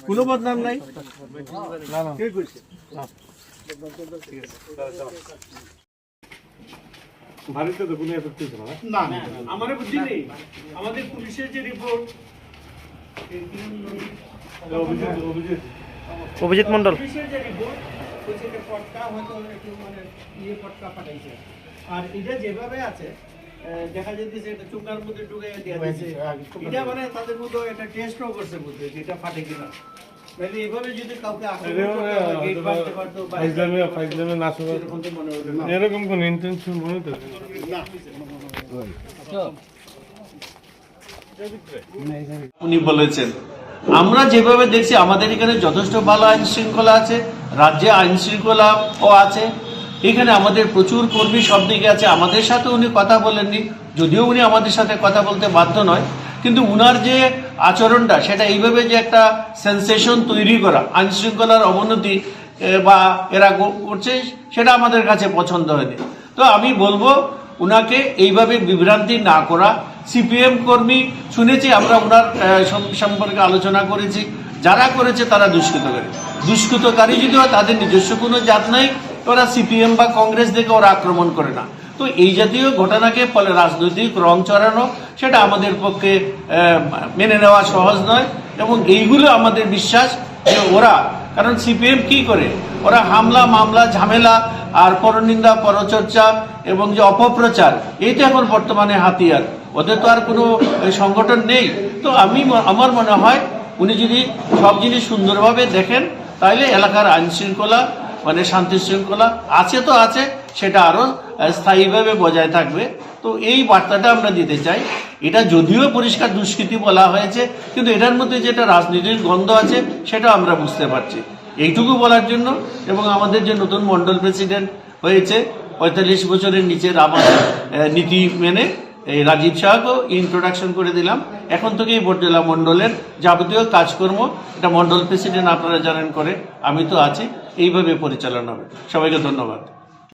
কোনো বদনাম নাই আমার বুদ্ধি নেই। আমাদের পুলিশের যে রিপোর্ট, অভিজিৎ মন্ডল পুলিশের যে রিপোর্ট পটকা হয়তো একটু মানে পটকা পাঠাইছে, আর এটা যেভাবে আছে দেখা যাচ্ছে এটা চুঙ্গার মধ্যে ঢুকে দেওয়া দিয়েছে। এটা মানে তাদের মধ্যে একটা টেস্টও করছে বুঝতে যে এটা ফাটে কিনা। মানে এইভাবে যদি কাউকে এরকম কোন ইন্টেনশন মনে তো উনি বলেছেন আমরা যেভাবে দেখছি আমাদের এখানে যথেষ্ট ভালো আইন শৃঙ্খলা আছে, রাজ্যে আইন শৃঙ্খলাও আছে, এখানে আমাদের প্রচুর কর্মী সব দিকে আছে। আমাদের সাথে উনি কথা বলেননি, যদিও উনি আমাদের সাথে কথা বলতে বাধ্য নয়, কিন্তু উনার যে আচরণটা সেটা এইভাবে যে একটা সেন্সেশন তৈরি করা, আইন শৃঙ্খলার অবনতি বা এরা করছে, সেটা আমাদের কাছে পছন্দ হয়নি। তো আমি বলবো উনাকে এইভাবে বিভ্রান্তি না করা। সিপিএম কর্মী শুনেছি, আমরা ওনার সম্পর্কে আলোচনা করেছি, যারা করেছে তারা দুষ্কৃতকারী যদি হয় তাদের নিজস্ব কোনো জাত নাই, ওরা সিপিএম বা কংগ্রেস দেখে ওরা আক্রমণ করে না। তো এই জাতীয় ঘটনাকে ফলে রাজনৈতিক রং চড়ানো সেটা আমাদের পক্ষে মেনে নেওয়া সহজ নয়, এবং এইগুলো আমাদের বিশ্বাস যে ওরা, কারণ সিপিএম কি করে, ওরা হামলা মামলা ঝামেলা আর পরনিন্দা পরচর্চা এবং যে অপপ্রচার, এই তো এখন বর্তমানে হাতিয়ার, ওদের তো আর কোনো সংগঠন নেই। তো আমার মনে হয় উনি যদি সব জিনিস সুন্দরভাবে দেখেন তাহলে এলাকার আইন শৃঙ্খলা মানে শান্তি শৃঙ্খলা আছে তো আছে, সেটা আরো স্থায়ীভাবে বজায় থাকবে। তো এই বার্তাটা আমরা দিতে চাই। এটা যদিও পরিষ্কার দুষ্কৃতি বলা হয়েছে, কিন্তু এটার মধ্যে যেটা রাজনীতির গন্ধ আছে সেটা আমরা বুঝতে পারছি। এইটুকু বলার জন্য, এবং আমাদের যে নতুন মন্ডল প্রেসিডেন্ট হয়েছে 45 বছরের নিচের আমার নীতি মেনে, এই রাজীব শাহকেও ইন্ট্রোডাকশন করে দিলাম। এখন থেকেই বটজেলা মন্ডলের যাবতীয় কাজকর্ম এটা মন্ডল প্রেসিডেন্ট আপনারা জানেন করে, আমি তো আছি, এইভাবে পরিচালনা হবে। সবাইকে ধন্যবাদ।